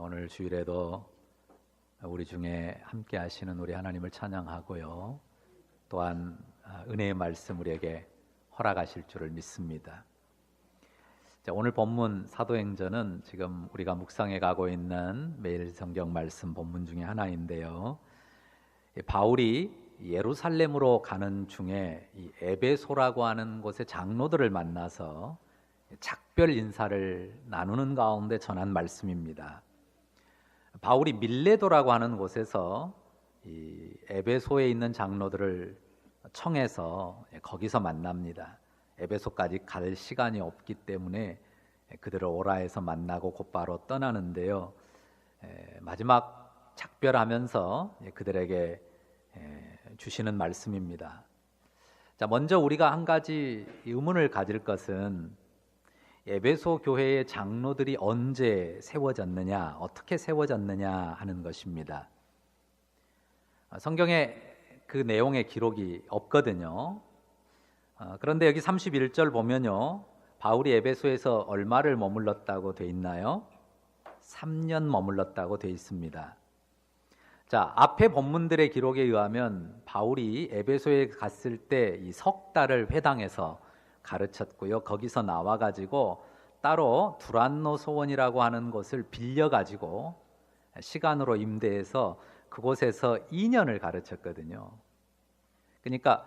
오늘 주일에도 우리 중에 함께 하시는 우리 하나님을 찬양하고요. 또한 은혜의 말씀 우리에게 허락하실 줄을 믿습니다. 자, 오늘 본문 사도행전은 지금 우리가 묵상해 가고 있는 매일 성경 말씀 본문 중에 하나인데요. 바울이 예루살렘으로 가는 중에 이 에베소라고 하는 곳의 장로들을 만나서 작별 인사를 나누는 가운데 전한 말씀입니다. 바울이 밀레도라고 하는 곳에서 이 에베소에 있는 장로들을 청해서 거기서 만납니다. 에베소까지 갈 시간이 없기 때문에 그들을 오라 해서 만나고 곧바로 떠나는데요. 마지막 작별하면서 그들에게 주시는 말씀입니다. 자, 먼저 우리가 한 가지 의문을 가질 것은 에베소 교회의 장로들이 언제 세워졌느냐, 어떻게 세워졌느냐 하는 것입니다. 성경에 그 내용의 기록이 없거든요. 그런데 여기 31절 보면요, 바울이 에베소에서 얼마를 머물렀다고 돼 있나요? 3년 머물렀다고 돼 있습니다. 자, 앞에 본문들의 기록에 의하면 바울이 에베소에 갔을 때 이 석 달을 회당에서 가르쳤고요. 거기서 나와가지고 따로 두란노 소원이라고 하는 곳을 빌려가지고 시간으로 임대해서 그곳에서 2년을 가르쳤거든요. 그러니까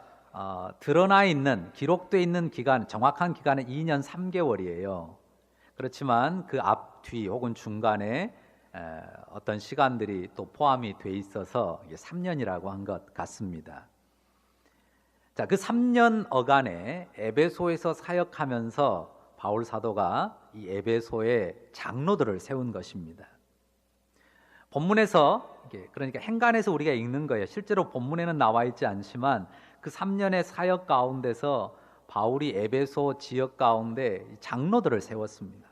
드러나 있는, 기록되어 있는 기간, 정확한 기간은 2년 3개월이에요. 그렇지만 그 앞, 뒤 혹은 중간에 어떤 시간들이 또 포함이 돼 있어서 3년이라고 한 것 같습니다. 자, 그 3년 어간에 에베소에서 사역하면서 바울 사도가 이 에베소의 장로들을 세운 것입니다. 본문에서, 그러니까 행간에서 우리가 읽는 거예요. 실제로 본문에는 나와 있지 않지만 그 3년의 사역 가운데서 바울이 에베소 지역 가운데 장로들을 세웠습니다.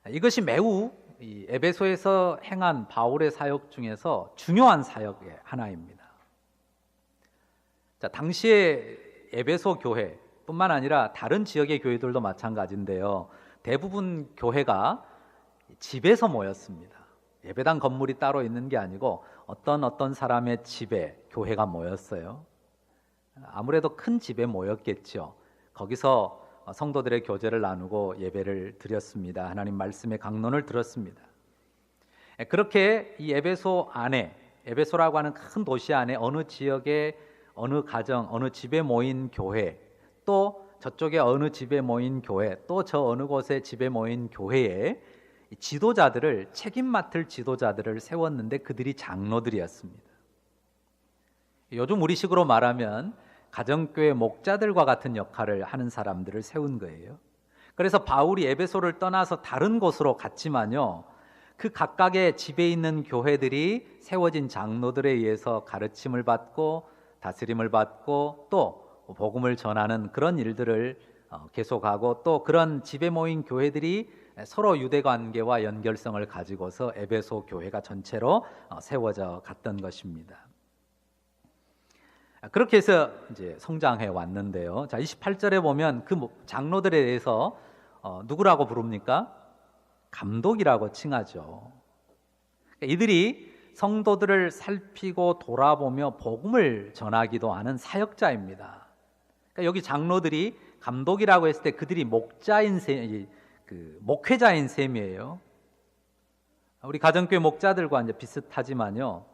이것이 매우 이 에베소에서 행한 바울의 사역 중에서 중요한 사역의 하나입니다. 자, 당시에 에베소 교회뿐만 아니라 다른 지역의 교회들도 마찬가지인데요. 대부분 교회가 집에서 모였습니다. 예배당 건물이 따로 있는 게 아니고 어떤 사람의 집에 교회가 모였어요. 아무래도 큰 집에 모였겠죠. 거기서 성도들의 교제를 나누고 예배를 드렸습니다. 하나님 말씀의 강론을 들었습니다. 그렇게 이 에베소 안에, 에베소라고 하는 큰 도시 안에 어느 지역에 어느 가정, 어느 집에 모인 교회, 또 저쪽에 어느 집에 모인 교회, 또 저 어느 곳에 집에 모인 교회에 지도자들을, 책임 맡을 지도자들을 세웠는데 그들이 장로들이었습니다. 요즘 우리식으로 말하면 가정교회 목자들과 같은 역할을 하는 사람들을 세운 거예요. 그래서 바울이 에베소를 떠나서 다른 곳으로 갔지만요, 그 각각의 집에 있는 교회들이 세워진 장로들에 의해서 가르침을 받고 다스림을 받고 또 복음을 전하는 그런 일들을 계속하고, 또 그런 집에 모인 교회들이 서로 유대관계와 연결성을 가지고서 에베소 교회가 전체로 세워져 갔던 것입니다. 그렇게 해서 이제 성장해 왔는데요. 자, 28절에 보면 그 장로들에 대해서 누구라고 부릅니까? 감독이라고 칭하죠. 이들이 성도들을 살피고 돌아보며 복음을 전하기도 하는 사역자입니다. 그러니까 여기 장로들이 감독이라고 했을 때 그들이 목자인 셈, 목회자인 셈이에요. 우리 가정교회 목자들과 이제 비슷하지만요.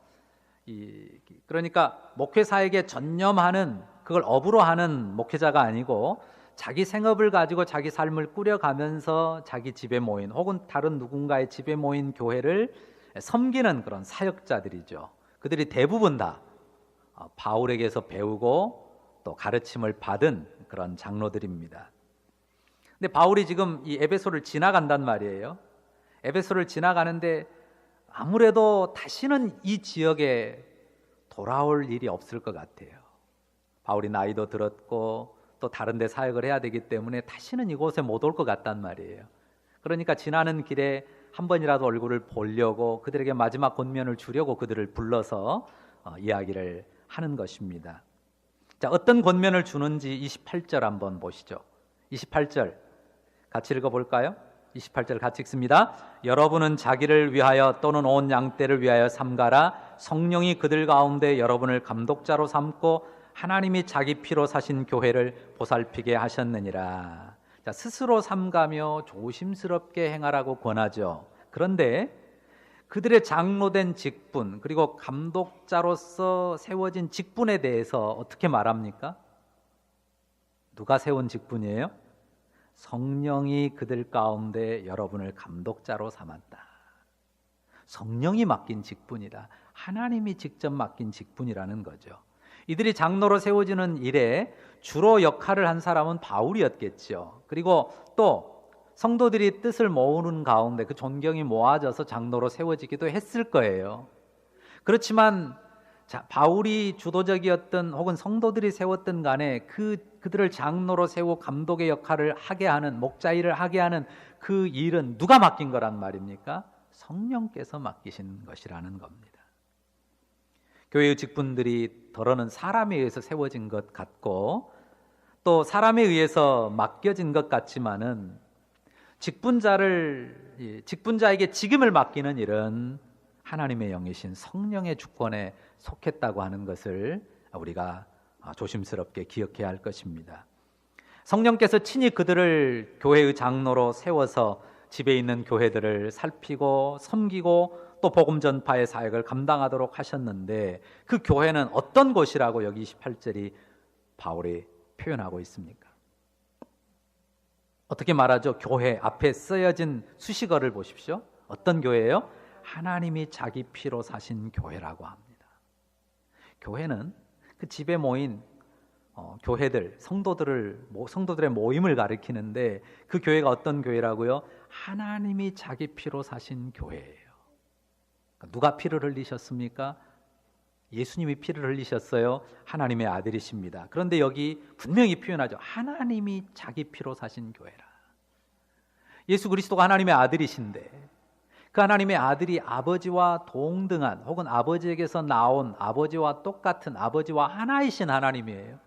그러니까 목회사에게 전념하는, 그걸 업으로 하는 목회자가 아니고 자기 생업을 가지고 자기 삶을 꾸려가면서 자기 집에 모인 혹은 다른 누군가의 집에 모인 교회를 섬기는 그런 사역자들이죠. 그들이 대부분 다 바울에게서 배우고 또 가르침을 받은 그런 장로들입니다. 근데 바울이 지금 이 에베소를 지나간단 말이에요. 에베소를 지나가는데 아무래도 다시는 이 지역에 돌아올 일이 없을 것 같아요. 바울이 나이도 들었고 또 다른 데 사역을 해야 되기 때문에 다시는 이곳에 못 올 것 같단 말이에요. 그러니까 지나는 길에 한 번이라도 얼굴을 보려고, 그들에게 마지막 권면을 주려고 그들을 불러서 이야기를 하는 것입니다. 자, 어떤 권면을 주는지 28절 한번 보시죠. 28절 같이 읽어볼까요? 28절 같이 읽습니다. 여러분은 자기를 위하여 또는 온 양떼를 위하여 삼가라. 성령이 그들 가운데 여러분을 감독자로 삼고 하나님이 자기 피로 사신 교회를 보살피게 하셨느니라. 자, 스스로 삼가며 조심스럽게 행하라고 권하죠. 그런데 그들의 장로된 직분, 그리고 감독자로서 세워진 직분에 대해서 어떻게 말합니까? 누가 세운 직분이에요? 성령이 그들 가운데 여러분을 감독자로 삼았다. 성령이 맡긴 직분이다. 하나님이 직접 맡긴 직분이라는 거죠. 이들이 장로로 세워지는 일에 주로 역할을 한 사람은 바울이었겠죠. 그리고 또 성도들이 뜻을 모으는 가운데 그 존경이 모아져서 장로로 세워지기도 했을 거예요. 그렇지만 바울이 주도적이었던 혹은 성도들이 세웠던 간에 그들을 장로로 세우고 감독의 역할을 하게 하는, 목자 일을 하게 하는 그 일은 누가 맡긴 거란 말입니까? 성령께서 맡기신 것이라는 겁니다. 교회의 직분들이 더러는 사람에 의해서 세워진 것 같고 또 사람에 의해서 맡겨진 것 같지만은 직분자에게 직임을 맡기는 일은 하나님의 영이신 성령의 주권에 속했다고 하는 것을 우리가 조심스럽게 기억해야 할 것입니다. 성령께서 친히 그들을 교회의 장로로 세워서 집에 있는 교회들을 살피고 섬기고 또 복음 전파의 사역을 감당하도록 하셨는데 그 교회는 어떤 곳이라고 여기 28절이 바울이 표현하고 있습니까? 어떻게 말하죠? 교회 앞에 쓰여진 수식어를 보십시오. 어떤 교회예요? 하나님이 자기 피로 사신 교회라고 합니다. 교회는 그 집에 모인 교회들, 성도들의 모임을 가리키는데 그 교회가 어떤 교회라고요? 하나님이 자기 피로 사신 교회예요. 누가 피를 흘리셨습니까? 예수님이 피를 흘리셨어요. 하나님의 아들이십니다. 그런데 여기 분명히 표현하죠. 하나님이 자기 피로 사신 교회라. 예수 그리스도가 하나님의 아들이신데 그 하나님의 아들이 아버지와 동등한 혹은 아버지에게서 나온 아버지와 똑같은 아버지와 하나이신 하나님이에요.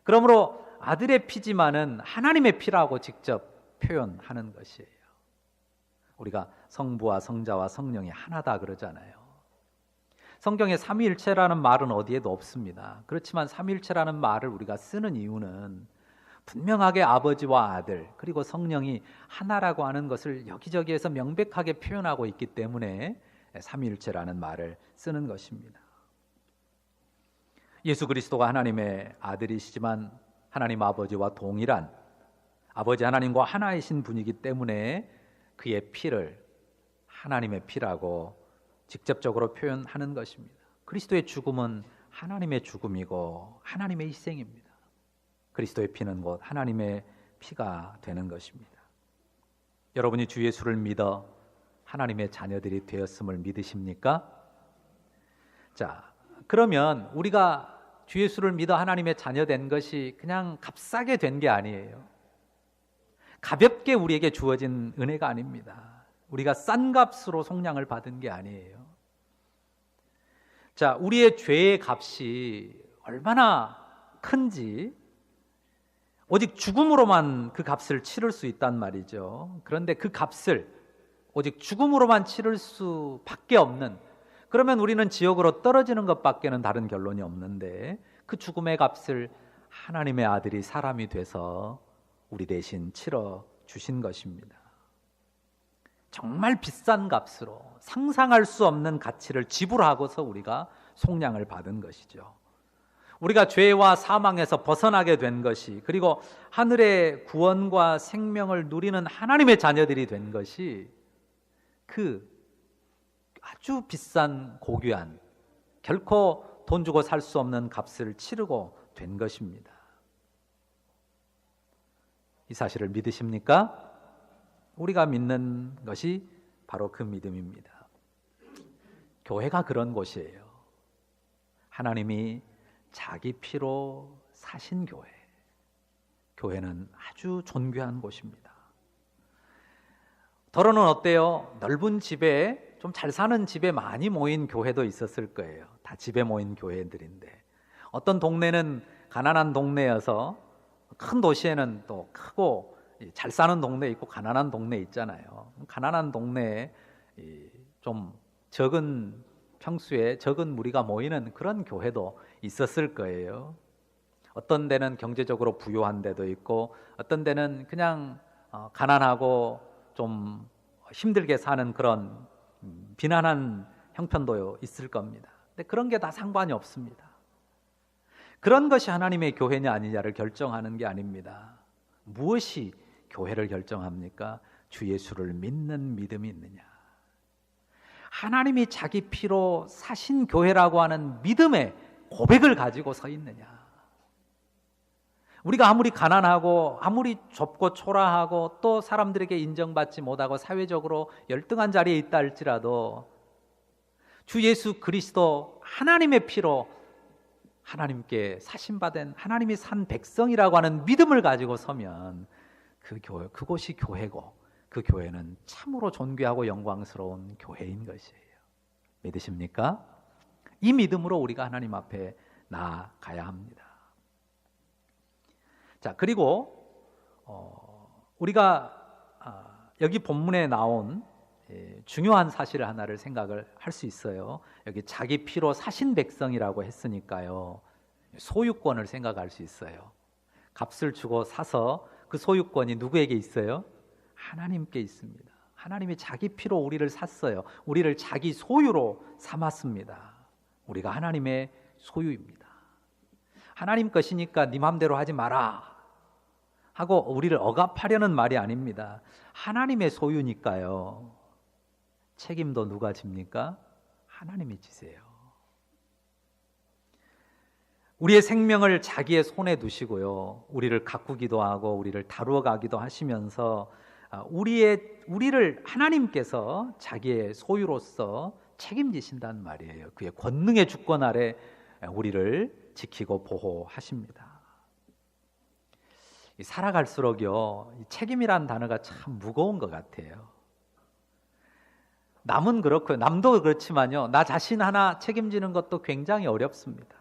그러므로 아들의 피지만은 하나님의 피라고 직접 표현하는 것이에요. 우리가 성부와 성자와 성령이 하나다 그러잖아요. 성경에 삼위일체라는 말은 어디에도 없습니다. 그렇지만 삼위일체라는 말을 우리가 쓰는 이유는 분명하게 아버지와 아들 그리고 성령이 하나라고 하는 것을 여기저기에서 명백하게 표현하고 있기 때문에 삼위일체라는 말을 쓰는 것입니다. 예수 그리스도가 하나님의 아들이시지만 하나님 아버지와 동일한 아버지 하나님과 하나이신 분이기 때문에 그의 피를 하나님의 피라고 직접적으로 표현하는 것입니다. 그리스도의 죽음은 하나님의 죽음이고 하나님의 희생입니다. 그리스도의 피는 곧 하나님의 피가 되는 것입니다. 여러분이 주 예수를 믿어 하나님의 자녀들이 되었음을 믿으십니까? 자, 그러면 우리가 주 예수를 믿어 하나님의 자녀 된 것이 그냥 값싸게 된 게 아니에요. 가볍게 우리에게 주어진 은혜가 아닙니다. 우리가 싼 값으로 속량을 받은 게 아니에요. 자, 우리의 죄의 값이 얼마나 큰지 오직 죽음으로만 그 값을 치를 수 있단 말이죠. 그런데 그 값을 오직 죽음으로만 치를 수밖에 없는, 그러면 우리는 지옥으로 떨어지는 것밖에는 다른 결론이 없는데 그 죽음의 값을 하나님의 아들이 사람이 돼서 우리 대신 치러 주신 것입니다. 정말 비싼 값으로 상상할 수 없는 가치를 지불하고서 우리가 속량을 받은 것이죠. 우리가 죄와 사망에서 벗어나게 된 것이, 그리고 하늘의 구원과 생명을 누리는 하나님의 자녀들이 된 것이 그 아주 비싼 고귀한, 결코 돈 주고 살 수 없는 값을 치르고 된 것입니다. 이 사실을 믿으십니까? 우리가 믿는 것이 바로 그 믿음입니다. 교회가 그런 곳이에요. 하나님이 자기 피로 사신 교회. 교회는 아주 존귀한 곳입니다. 더러는 어때요? 넓은 집에, 좀 잘 사는 집에 많이 모인 교회도 있었을 거예요. 다 집에 모인 교회들인데, 어떤 동네는 가난한 동네여서 큰 도시에는 또 크고 잘 사는 동네 있고 가난한 동네 있잖아요. 가난한 동네에 좀 적은 평수에 적은 무리가 모이는 그런 교회도 있었을 거예요. 어떤 데는 경제적으로 부유한 데도 있고 어떤 데는 그냥 가난하고 좀 힘들게 사는 그런 비난한 형편도 있을 겁니다. 근데 그런 게 다 상관이 없습니다. 그런 것이 하나님의 교회냐 아니냐를 결정하는 게 아닙니다. 무엇이 교회를 결정합니까? 주 예수를 믿는 믿음이 있느냐. 하나님이 자기 피로 사신 교회라고 하는 믿음의 고백을 가지고 서 있느냐. 우리가 아무리 가난하고 아무리 좁고 초라하고 또 사람들에게 인정받지 못하고 사회적으로 열등한 자리에 있다 할지라도 주 예수 그리스도 하나님의 피로 하나님께 사신받은 하나님이 산 백성이라고 하는 믿음을 가지고 서면 그 교회, 그곳이 교회고 그 교회는 참으로 존귀하고 영광스러운 교회인 것이에요. 믿으십니까? 이 믿음으로 우리가 하나님 앞에 나아가야 합니다. 자, 그리고 우리가 여기 본문에 나온 중요한 사실 하나를 생각을 할 수 있어요. 여기 자기 피로 사신 백성이라고 했으니까요. 소유권을 생각할 수 있어요. 값을 주고 사서 그 소유권이 누구에게 있어요? 하나님께 있습니다. 하나님이 자기 피로 우리를 샀어요. 우리를 자기 소유로 삼았습니다. 우리가 하나님의 소유입니다. 하나님 것이니까 네 맘대로 하지 마라 하고 우리를 억압하려는 말이 아닙니다. 하나님의 소유니까요. 책임도 누가 집니까? 하나님이 지세요. 우리의 생명을 자기의 손에 두시고요. 우리를 가꾸기도 하고 우리를 다루어 가기도 하시면서 우리를 하나님께서 자기의 소유로서 책임지신다는 말이에요. 그의 권능의 주권 아래 우리를 지키고 보호하십니다. 살아갈수록요, 책임이라는 단어가 참 무거운 것 같아요. 남은 그렇고요, 남도 그렇지만요, 나 자신 하나 책임지는 것도 굉장히 어렵습니다.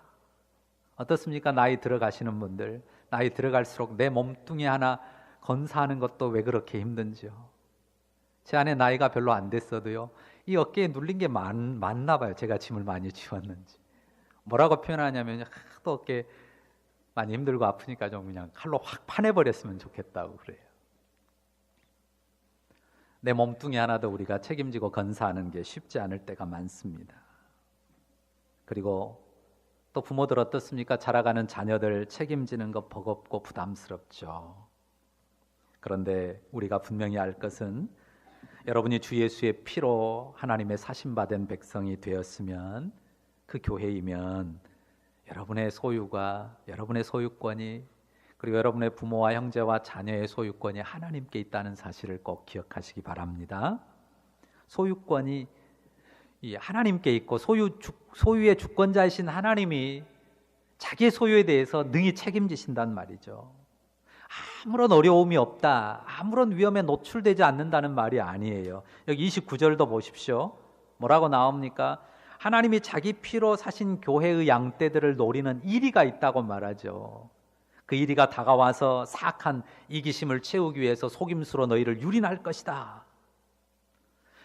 어떻습니까? 나이 들어가시는 분들, 나이 들어갈수록 내 몸뚱이 하나 건사하는 것도 왜 그렇게 힘든지요. 제 안에 나이가 별로 안 됐어도요, 이 어깨에 눌린 게 많나 봐요. 제가 짐을 많이 지웠는지. 뭐라고 표현하냐면 또 어깨 많이 힘들고 아프니까 좀 그냥 칼로 확 파내버렸으면 좋겠다고 그래요. 내 몸뚱이 하나도 우리가 책임지고 건사하는 게 쉽지 않을 때가 많습니다. 그리고 또 부모들 어떻습니까? 자라가는 자녀들 책임지는 것 버겁고 부담스럽죠. 그런데 우리가 분명히 알 것은 여러분이 주 예수의 피로 하나님의 사신받은 백성이 되었으면 그 교회이면 여러분의 소유가, 여러분의 소유권이, 그리고 여러분의 부모와 형제와 자녀의 소유권이 하나님께 있다는 사실을 꼭 기억하시기 바랍니다. 소유권이 하나님께 있고 소유의 주권자이신 하나님이 자기의 소유에 대해서 능히 책임지신단 말이죠. 아무런 어려움이 없다, 아무런 위험에 노출되지 않는다는 말이 아니에요. 여기 29절도 보십시오. 뭐라고 나옵니까? 하나님이 자기 피로 사신 교회의 양떼들을 노리는 이리가 있다고 말하죠. 그 이리가 다가와서 사악한 이기심을 채우기 위해서 속임수로 너희를 유린할 것이다.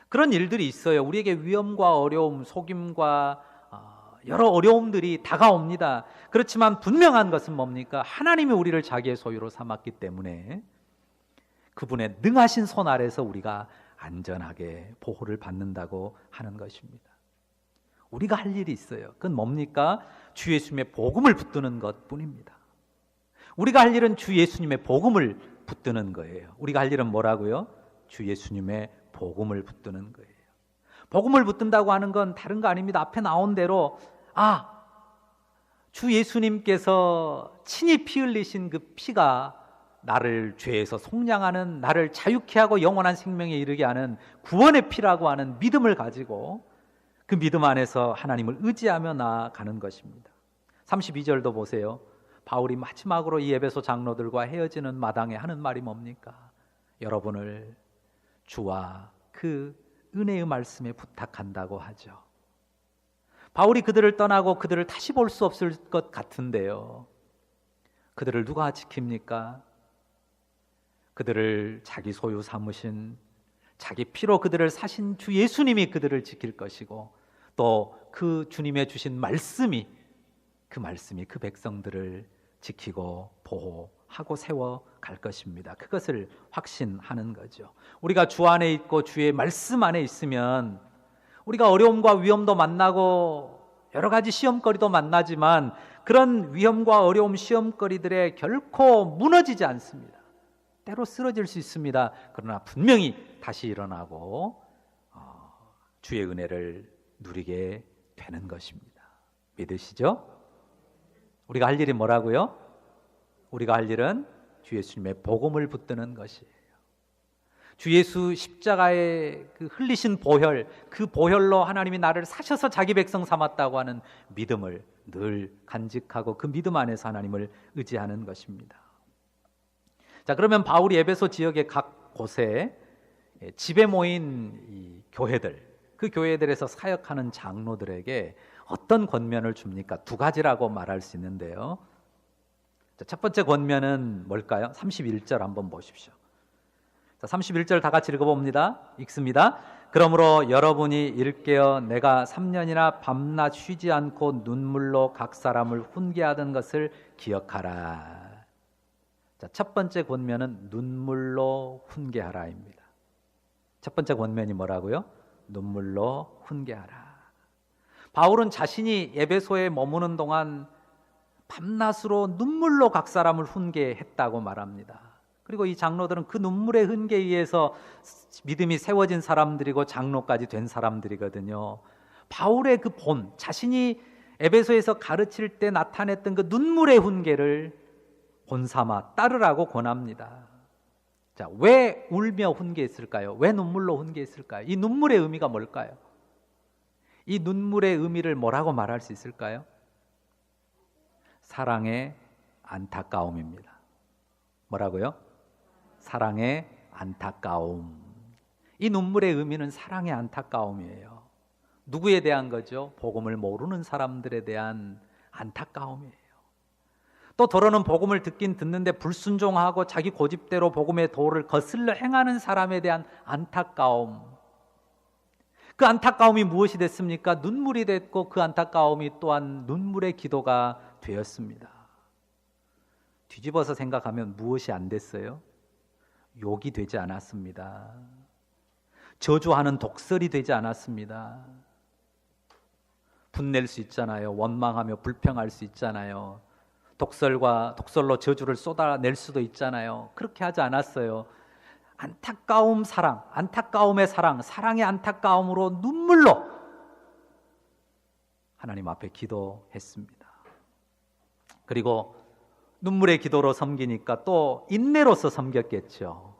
그런 일들이 있어요. 우리에게 위험과 어려움, 속임과 여러 어려움들이 다가옵니다. 그렇지만 분명한 것은 뭡니까? 하나님이 우리를 자기의 소유로 삼았기 때문에 그분의 능하신 손 아래서 우리가 안전하게 보호를 받는다고 하는 것입니다. 우리가 할 일이 있어요. 그건 뭡니까? 주 예수님의 복음을 붙드는 것뿐입니다. 우리가 할 일은 주 예수님의 복음을 붙드는 거예요. 우리가 할 일은 뭐라고요? 주 예수님의 복음을 붙드는 거예요. 복음을 붙든다고 하는 건 다른 거 아닙니다. 앞에 나온 대로 주 예수님께서 친히 피 흘리신 그 피가 나를 죄에서 속량하는, 나를 자유케 하고 영원한 생명에 이르게 하는 구원의 피라고 하는 믿음을 가지고 그 믿음 안에서 하나님을 의지하며 나아가는 것입니다. 32절도 보세요. 바울이 마지막으로 이 에베소 장로들과 헤어지는 마당에 하는 말이 뭡니까? 여러분을 주와 그 은혜의 말씀에 부탁한다고 하죠. 바울이 그들을 떠나고 그들을 다시 볼 수 없을 것 같은데요, 그들을 누가 지킵니까? 그들을 자기 소유 삼으신, 자기 피로 그들을 사신 주 예수님이 그들을 지킬 것이고, 또 그 주님의 주신 말씀이, 그 말씀이 그 백성들을 지키고 보호하고 세워갈 것입니다. 그것을 확신하는 거죠. 우리가 주 안에 있고 주의 말씀 안에 있으면 우리가 어려움과 위험도 만나고 여러 가지 시험거리도 만나지만 그런 위험과 어려움, 시험거리들에 결코 무너지지 않습니다. 때로 쓰러질 수 있습니다. 그러나 분명히 다시 일어나고 주의 은혜를 누리게 되는 것입니다. 믿으시죠? 우리가 할 일이 뭐라고요? 우리가 할 일은 주 예수님의 복음을 붙드는 것이에요. 주 예수 십자가의 그 흘리신 보혈, 그 보혈로 하나님이 나를 사셔서 자기 백성 삼았다고 하는 믿음을 늘 간직하고 그 믿음 안에서 하나님을 의지하는 것입니다. 자, 그러면 바울이 에베소 지역의 각 곳에 집에 모인 이 교회들, 그 교회들에서 사역하는 장로들에게 어떤 권면을 줍니까? 두 가지라고 말할 수 있는데요. 자, 첫 번째 권면은 뭘까요? 31절 한번 보십시오. 자, 31절 다 같이 읽어봅니다. 읽습니다. 그러므로 여러분이 일깨어 내가 3년이나 밤낮 쉬지 않고 눈물로 각 사람을 훈계하던 것을 기억하라. 자, 첫 번째 권면은 눈물로 훈계하라입니다. 첫 번째 권면이 뭐라고요? 눈물로 훈계하라. 바울은 자신이 에베소에 머무는 동안 밤낮으로 눈물로 각 사람을 훈계했다고 말합니다. 그리고 이 장로들은 그 눈물의 훈계에 의해서 믿음이 세워진 사람들이고 장로까지 된 사람들이거든요. 바울의 그 본, 자신이 에베소에서 가르칠 때 나타냈던 그 눈물의 훈계를 본삼아 따르라고 권합니다. 자, 왜 울며 훈계했을까요? 왜 눈물로 훈계했을까요? 이 눈물의 의미가 뭘까요? 이 눈물의 의미를 뭐라고 말할 수 있을까요? 사랑의 안타까움입니다. 뭐라고요? 사랑의 안타까움. 이 눈물의 의미는 사랑의 안타까움이에요. 누구에 대한 거죠? 복음을 모르는 사람들에 대한 안타까움이에요. 또 더러는 복음을 듣긴 듣는데 불순종하고 자기 고집대로 복음의 도를 거슬러 행하는 사람에 대한 안타까움. 그 안타까움이 무엇이 됐습니까? 눈물이 됐고 그 안타까움이 또한 눈물의 기도가 되었습니다. 뒤집어서 생각하면 무엇이 안 됐어요? 욕이 되지 않았습니다. 저주하는 독설이 되지 않았습니다. 분낼 수 있잖아요. 원망하며 불평할 수 있잖아요. 독설로 저주를 쏟아낼 수도 있잖아요. 그렇게 하지 않았어요. 안타까움 사랑, 안타까움의 사랑, 사랑의 안타까움으로 눈물로 하나님 앞에 기도했습니다. 그리고 눈물의 기도로 섬기니까 또 인내로서 섬겼겠죠.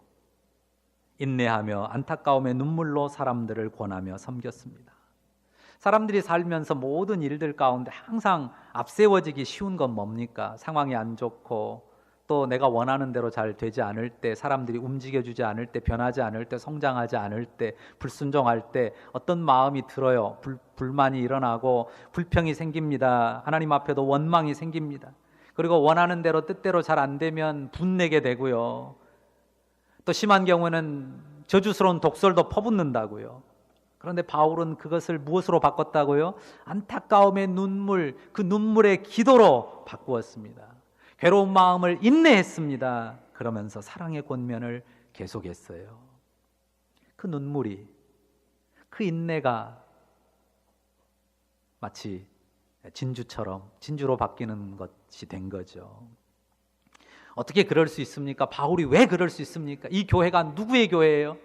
인내하며 안타까움의 눈물로 사람들을 권하며 섬겼습니다. 사람들이 살면서 모든 일들 가운데 항상 앞세워지기 쉬운 건 뭡니까? 상황이 안 좋고 또 내가 원하는 대로 잘 되지 않을 때, 사람들이 움직여주지 않을 때, 변하지 않을 때, 성장하지 않을 때, 불순종할 때 어떤 마음이 들어요? 불만이 일어나고 불평이 생깁니다. 하나님 앞에도 원망이 생깁니다. 그리고 원하는 대로 뜻대로 잘 안 되면 분내게 되고요. 또 심한 경우는 저주스러운 독설도 퍼붓는다고요. 그런데 바울은 그것을 무엇으로 바꿨다고요? 안타까움의 눈물, 그 눈물의 기도로 바꾸었습니다. 괴로운 마음을 인내했습니다. 그러면서 사랑의 권면을 계속했어요. 그 눈물이, 그 인내가 마치 진주처럼 진주로 바뀌는 것이 된 거죠. 어떻게 그럴 수 있습니까? 바울이 왜 그럴 수 있습니까? 이 교회가 누구의 교회예요?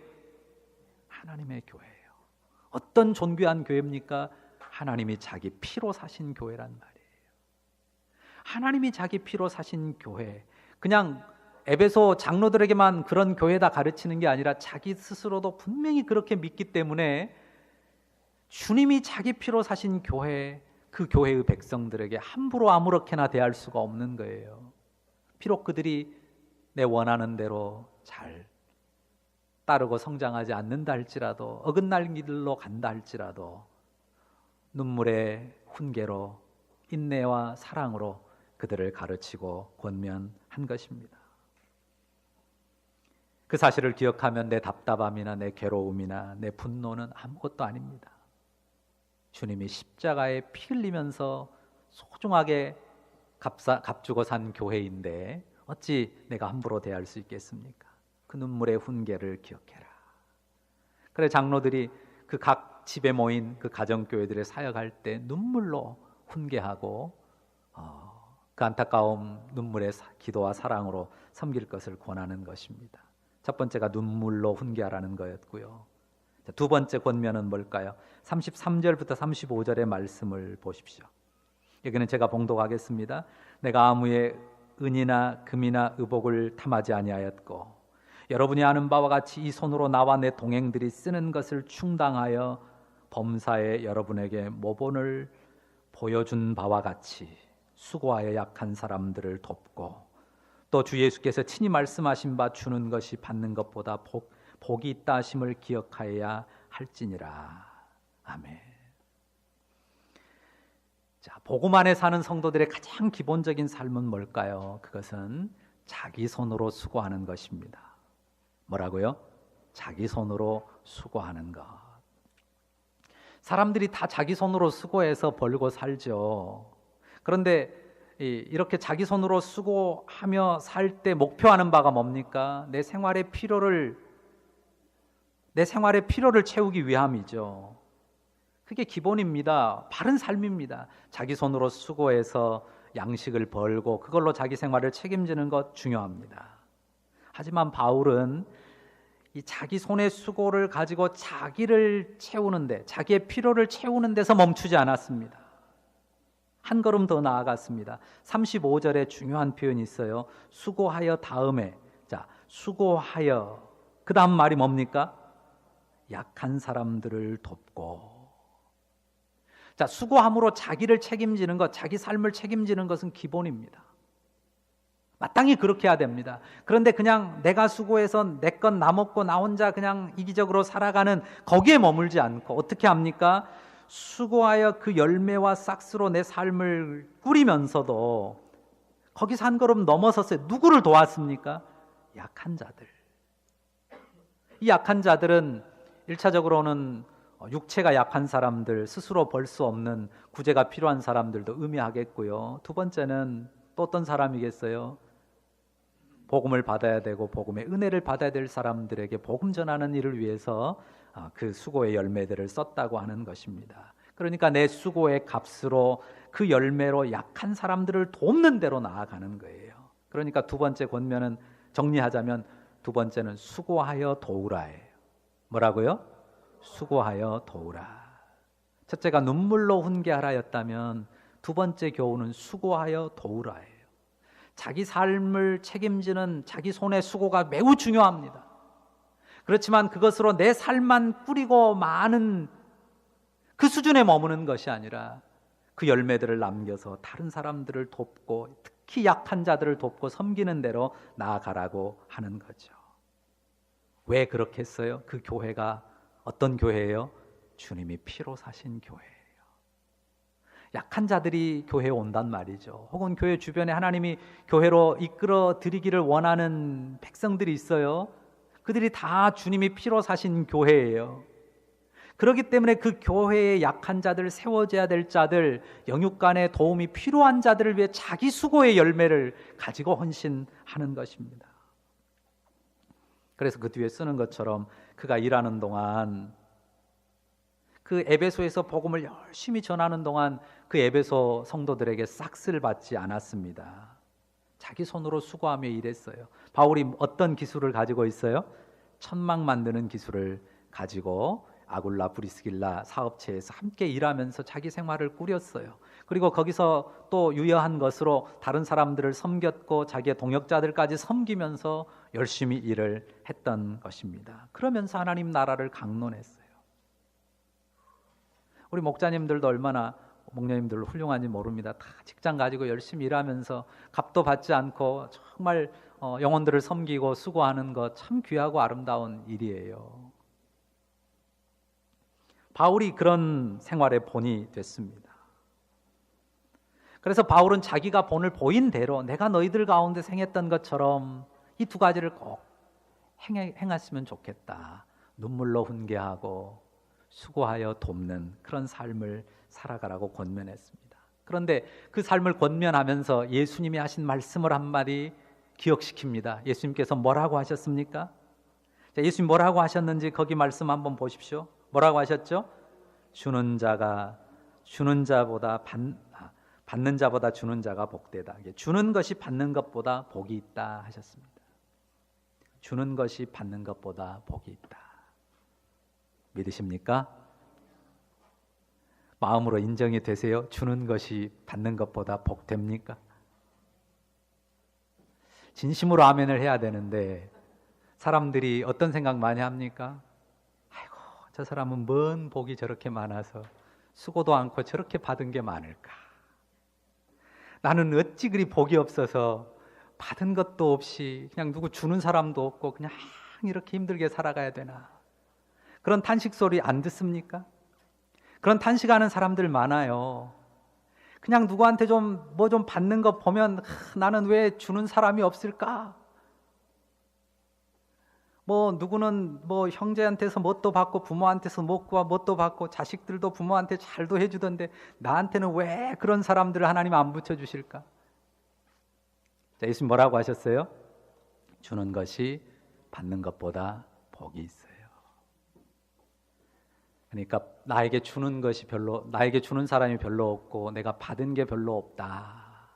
하나님의 교회예요. 어떤 존귀한 교회입니까? 하나님이 자기 피로 사신 교회란 말이에요. 하나님이 자기 피로 사신 교회. 그냥 에베소 장로들에게만 그런 교회다 가르치는 게 아니라 자기 스스로도 분명히 그렇게 믿기 때문에 주님이 자기 피로 사신 교회, 그 교회의 백성들에게 함부로 아무렇게나 대할 수가 없는 거예요. 비록 그들이 내 원하는 대로 잘 따르고 성장하지 않는다 할지라도, 어긋날 길로 간다 할지라도 눈물의 훈계로, 인내와 사랑으로 그들을 가르치고 권면한 것입니다. 그 사실을 기억하면 내 답답함이나 내 괴로움이나 내 분노는 아무것도 아닙니다. 주님이 십자가에 피 흘리면서 소중하게 값주고 산 교회인데 어찌 내가 함부로 대할 수 있겠습니까? 그 눈물의 훈계를 기억해라. 그래, 장로들이 그 각 집에 모인 그 가정교회들의 사역할 때 눈물로 훈계하고 그 안타까움, 눈물의 기도와 사랑으로 섬길 것을 권하는 것입니다. 첫 번째가 눈물로 훈계하라는 거였고요. 두 번째 권면은 뭘까요? 33절부터 35절의 말씀을 보십시오. 여기는 제가 봉독하겠습니다. 내가 아무의 은이나 금이나 의복을 탐하지 아니하였고 여러분이 아는 바와 같이 이 손으로 나와 내 동행들이 쓰는 것을 충당하여 범사에 여러분에게 모본을 보여준 바와 같이 수고하여 약한 사람들을 돕고 또 주 예수께서 친히 말씀하신 바 주는 것이 받는 것보다 복이 있다 하심을 기억하여야 할지니라. 아멘. 자, 복음 안에 사는 성도들의 가장 기본적인 삶은 뭘까요? 그것은 자기 손으로 수고하는 것입니다. 뭐라고요? 자기 손으로 수고하는 것. 사람들이 다 자기 손으로 수고해서 벌고 살죠. 그런데 이렇게 자기 손으로 수고하며 살 때 목표하는 바가 뭡니까? 내 생활의 필요를 채우기 위함이죠. 그게 기본입니다. 바른 삶입니다. 자기 손으로 수고해서 양식을 벌고 그걸로 자기 생활을 책임지는 것 중요합니다. 하지만 바울은 이 자기 손의 수고를 가지고 자기를 채우는데, 자기의 필요를 채우는 데서 멈추지 않았습니다. 한 걸음 더 나아갔습니다. 35절에 중요한 표현이 있어요. 수고하여 다음에, 자, 수고하여 그 다음 말이 뭡니까? 약한 사람들을 돕고. 자, 수고함으로 자기를 책임지는 것, 자기 삶을 책임지는 것은 기본입니다. 마땅히 그렇게 해야 됩니다. 그런데 그냥 내가 수고해서 내 건 나 먹고 나 혼자 그냥 이기적으로 살아가는 거기에 머물지 않고 어떻게 합니까? 수고하여 그 열매와 싹스로 내 삶을 꾸리면서도 거기서 한 걸음 넘어섰어요. 누구를 도왔습니까? 약한 자들. 이 약한 자들은 1차적으로는 육체가 약한 사람들, 스스로 벌 수 없는 구제가 필요한 사람들도 의미하겠고요. 두 번째는 또 어떤 사람이겠어요? 복음을 받아야 되고 복음의 은혜를 받아야 될 사람들에게 복음 전하는 일을 위해서 그 수고의 열매들을 썼다고 하는 것입니다. 그러니까 내 수고의 값으로 그 열매로 약한 사람들을 돕는 대로 나아가는 거예요. 그러니까 두 번째 권면은 정리하자면 두 번째는 수고하여 도우라예요. 뭐라고요? 수고하여 도우라. 첫째가 눈물로 훈계하라였다면 두 번째 교훈은 수고하여 도우라예요. 자기 삶을 책임지는 자기 손의 수고가 매우 중요합니다. 그렇지만 그것으로 내 삶만 꾸리고 마는 그 수준에 머무는 것이 아니라 그 열매들을 남겨서 다른 사람들을 돕고 특히 약한 자들을 돕고 섬기는 대로 나아가라고 하는 거죠. 왜 그렇게 했어요? 그 교회가 어떤 교회예요? 주님이 피로 사신 교회예요. 약한 자들이 교회에 온단 말이죠. 혹은 교회 주변에 하나님이 교회로 이끌어 드리기를 원하는 백성들이 있어요. 그들이 다 주님이 피로 사신 교회예요. 그렇기 때문에 그 교회의 약한 자들, 세워져야 될 자들, 영육간의 도움이 필요한 자들을 위해 자기 수고의 열매를 가지고 헌신하는 것입니다. 그래서 그 뒤에 쓰는 것처럼 그가 일하는 동안, 그 에베소에서 복음을 열심히 전하는 동안 그 에베소 성도들에게 싹쓸 받지 않았습니다. 자기 손으로 수고하며 일했어요. 바울이 어떤 기술을 가지고 있어요? 천막 만드는 기술을 가지고 아굴라, 브리스길라 사업체에서 함께 일하면서 자기 생활을 꾸렸어요. 그리고 거기서 또 유여한 것으로 다른 사람들을 섬겼고 자기의 동역자들까지 섬기면서 열심히 일을 했던 것입니다. 그러면서 하나님 나라를 강론했어요. 우리 목자님들도 얼마나 목녀님들 훌륭한지 모릅니다. 다 직장 가지고 열심히 일하면서 값도 받지 않고 정말 영혼들을 섬기고 수고하는 것 참 귀하고 아름다운 일이에요. 바울이 그런 생활의 본이 됐습니다. 그래서 바울은 자기가 본을 보인 대로 내가 너희들 가운데 행했던 것처럼 이 두 가지를 꼭 행했으면 좋겠다. 눈물로 훈계하고 수고하여 돕는 그런 삶을 살아가라고 권면했습니다. 그런데 그 삶을 권면하면서 예수님이 하신 말씀을 한마디 기억시킵니다. 예수님께서 뭐라고 하셨습니까? 자, 예수님 뭐라고 하셨는지 거기 말씀 한번 보십시오. 뭐라고 하셨죠? 주는 자보다 받는 자보다 주는 자가 복되다. 주는 것이 받는 것보다 복이 있다 하셨습니다. 주는 것이 받는 것보다 복이 있다. 믿으십니까? 마음으로 인정이 되세요? 주는 것이 받는 것보다 복됩니까? 진심으로 아멘을 해야 되는데 사람들이 어떤 생각 많이 합니까? 아이고, 저 사람은 뭔 복이 저렇게 많아서 수고도 않고 저렇게 받은 게 많을까? 나는 어찌 그리 복이 없어서 받은 것도 없이 그냥 누구 주는 사람도 없고 그냥 이렇게 힘들게 살아가야 되나? 그런 탄식 소리 안 듣습니까? 그런 탄식하는 사람들 많아요. 그냥 누구한테 좀 받는 거 보면 나는 왜 주는 사람이 없을까? 누구는 형제한테서 뭣도 받고 부모한테서 뭣도 받고 자식들도 부모한테 잘도 해주던데 나한테는 왜 그런 사람들을 하나님 안 붙여주실까? 자, 예수님 뭐라고 하셨어요? 주는 것이 받는 것보다 복이 있어요. 그러니까 나에게 주는 사람이 별로 없고 내가 받은 게 별로 없다.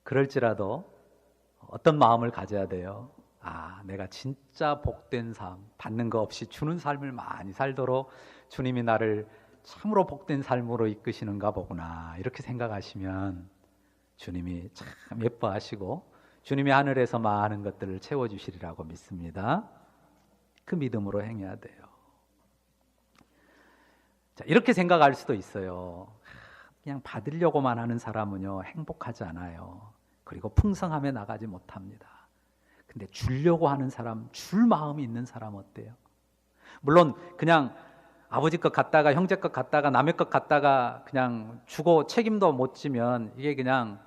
그럴지라도 어떤 마음을 가져야 돼요? 내가 진짜 복된 삶, 받는 거 없이 주는 삶을 많이 살도록 주님이 나를 참으로 복된 삶으로 이끄시는가 보구나. 이렇게 생각하시면 주님이 참 예뻐하시고 주님이 하늘에서 많은 것들을 채워주시리라고 믿습니다. 그 믿음으로 행해야 돼요. 자, 이렇게 생각할 수도 있어요. 그냥 받으려고만 하는 사람은요, 행복하지 않아요. 그리고 풍성함에 나가지 못합니다. 근데 주려고 하는 사람, 줄 마음이 있는 사람 어때요? 물론 그냥 아버지 것 갖다가 형제 것 갖다가 남의 것 갖다가 그냥 주고 책임도 못 지면 이게 그냥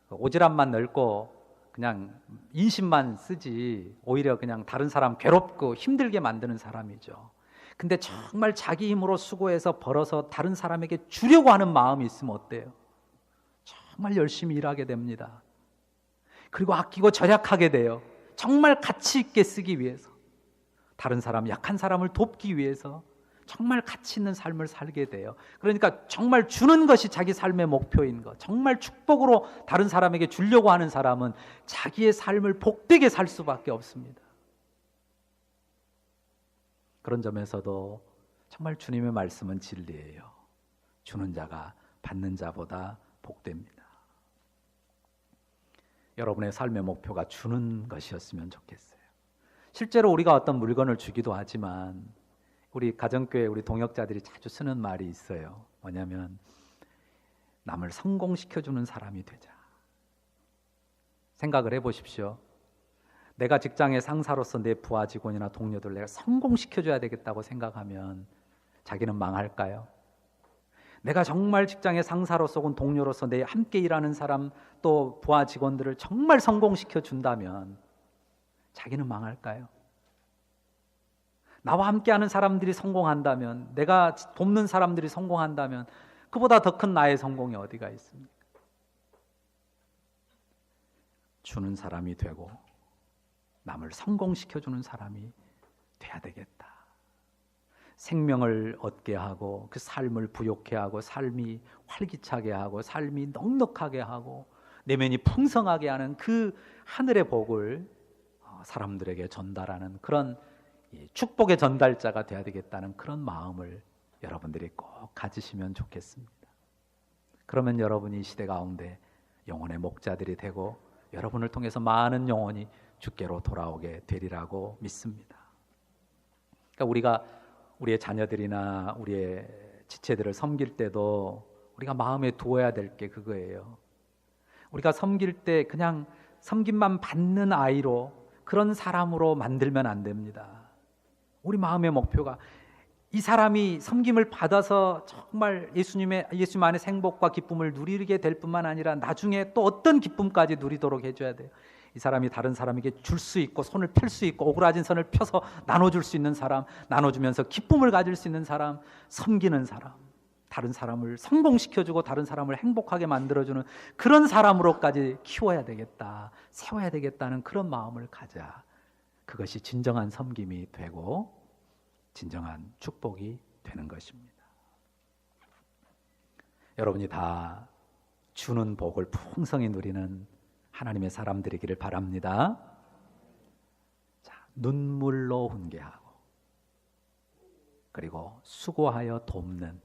오지랖만 넓고 그냥 인심만 쓰지 오히려 그냥 다른 사람 괴롭고 힘들게 만드는 사람이죠. 근데 정말 자기 힘으로 수고해서 벌어서 다른 사람에게 주려고 하는 마음이 있으면 어때요? 정말 열심히 일하게 됩니다. 그리고 아끼고 절약하게 돼요. 정말 가치 있게 쓰기 위해서, 다른 사람, 약한 사람을 돕기 위해서 정말 가치 있는 삶을 살게 돼요. 그러니까 정말 주는 것이 자기 삶의 목표인 것, 정말 축복으로 다른 사람에게 주려고 하는 사람은 자기의 삶을 복되게 살 수밖에 없습니다. 그런 점에서도 정말 주님의 말씀은 진리예요. 주는 자가 받는 자보다 복됩니다. 여러분의 삶의 목표가 주는 것이었으면 좋겠어요. 실제로 우리가 어떤 물건을 주기도 하지만 우리 가정교회 우리 동역자들이 자주 쓰는 말이 있어요. 뭐냐면 남을 성공시켜주는 사람이 되자. 생각을 해보십시오. 내가 직장의 상사로서 내 부하 직원이나 동료들 내가 성공시켜줘야 되겠다고 생각하면 자기는 망할까요? 내가 정말 직장의 상사로서 혹은 동료로서 내 함께 일하는 사람 또 부하 직원들을 정말 성공시켜 준다면 자기는 망할까요? 나와 함께하는 사람들이 성공한다면, 내가 돕는 사람들이 성공한다면 그보다 더 큰 나의 성공이 어디가 있습니까? 주는 사람이 되고 남을 성공시켜주는 사람이 돼야 되겠다. 생명을 얻게 하고 그 삶을 부욕해 하고 삶이 활기차게 하고 삶이 넉넉하게 하고 내면이 풍성하게 하는 그 하늘의 복을 사람들에게 전달하는 그런 축복의 전달자가 돼야 되겠다는 그런 마음을 여러분들이 꼭 가지시면 좋겠습니다. 그러면 여러분이 이 시대 가운데 영혼의 목자들이 되고 여러분을 통해서 많은 영혼이 주께로 돌아오게 되리라고 믿습니다. 그러니까 우리가 우리의 자녀들이나 우리의 지체들을 섬길 때도 우리가 마음에 두어야 될 게 그거예요. 우리가 섬길 때 그냥 섬김만 받는 아이로 그런 사람으로 만들면 안 됩니다. 우리 마음의 목표가 이 사람이 섬김을 받아서 정말 예수님 안에서 행복과 기쁨을 누리게 될 뿐만 아니라 나중에 또 어떤 기쁨까지 누리도록 해줘야 돼요. 이 사람이 다른 사람에게 줄 수 있고 손을 펼 수 있고 오그라진 선을 펴서 나눠줄 수 있는 사람, 나눠주면서 기쁨을 가질 수 있는 사람, 섬기는 사람, 다른 사람을 성공시켜주고 다른 사람을 행복하게 만들어주는 그런 사람으로까지 키워야 되겠다, 세워야 되겠다는 그런 마음을 가자. 그것이 진정한 섬김이 되고 진정한 축복이 되는 것입니다. 여러분이 다 주는 복을 풍성히 누리는 하나님의 사람 되기를 바랍니다. 자, 눈물로 훈계하고 그리고 수고하여 돕는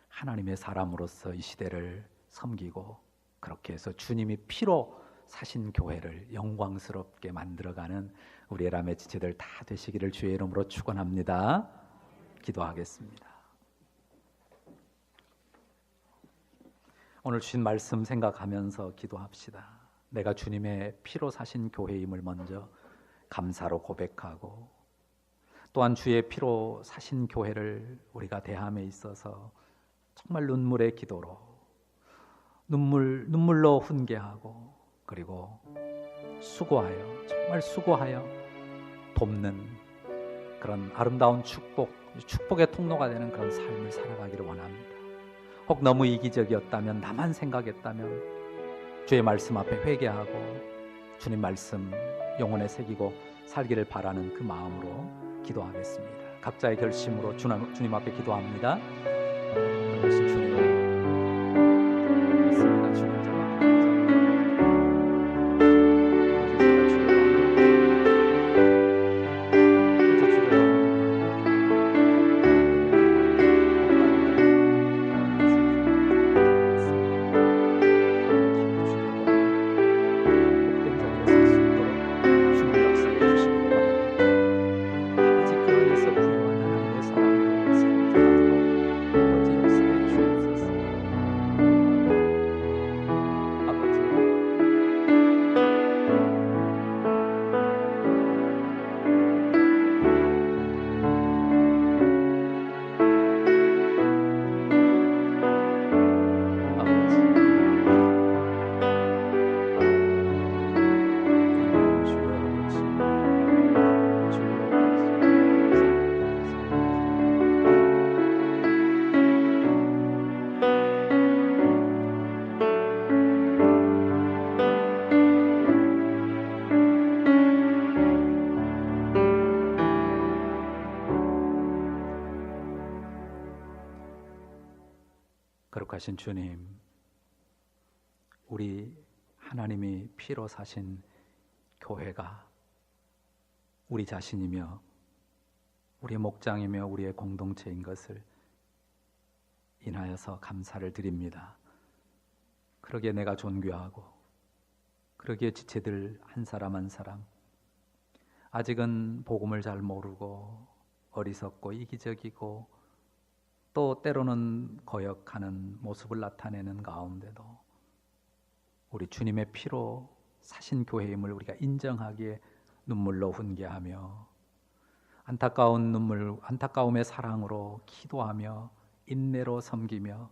하나님의 사람으로서 이 시대를 섬기고 그렇게 해서 주님이 피로 사신 교회를 영광스럽게 만들어가는 우리 에라메 지체들 다 되시기를 주의 이름으로 축원합니다. 기도하겠습니다. 오늘 주신 말씀 생각하면서 기도합시다. 내가 주님의 피로 사신 교회임을 먼저 감사로 고백하고 또한 주의 피로 사신 교회를 우리가 대함에 있어서 정말 눈물의 기도로 눈물로 훈계하고 그리고 수고하여 정말 수고하여 돕는 그런 아름다운 축복의 통로가 되는 그런 삶을 살아가기를 원합니다. 혹 너무 이기적이었다면 나만 생각했다면 주의 말씀 앞에 회개하고 주님 말씀 영혼에 새기고 살기를 바라는 그 마음으로 기도하겠습니다. 각자의 결심으로 주님 앞에 기도합니다. 그것이 주님 그렇습니다. 주님 거룩하신 주님, 우리 하나님이 피로 사신 교회가 우리 자신이며 우리의 목장이며 우리의 공동체인 것을 인하여서 감사를 드립니다. 그러기에 내가 존귀하고 그러기에 지체들 한 사람 한 사람 아직은 복음을 잘 모르고 어리석고 이기적이고 또 때로는 거역하는 모습을 나타내는 가운데도 우리 주님의 피로 사신 교회임을 우리가 인정하기에 눈물로 훈계하며 안타까운 눈물, 안타까움의 사랑으로 기도하며 인내로 섬기며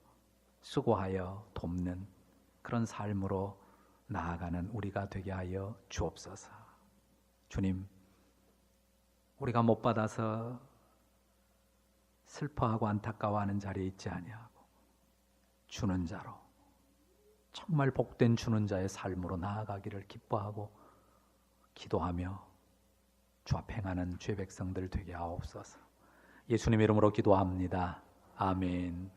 수고하여 돕는 그런 삶으로 나아가는 우리가 되게 하여 주옵소서. 주님, 우리가 못 받아서 슬퍼하고 안타까워하는 자리에 있지 아니하고 주는 자로 정말 복된 주는 자의 삶으로 나아가기를 기뻐하고 기도하며 주 앞에 행하는 주의 백성들 되게 하옵소서. 예수님 이름으로 기도합니다. 아멘.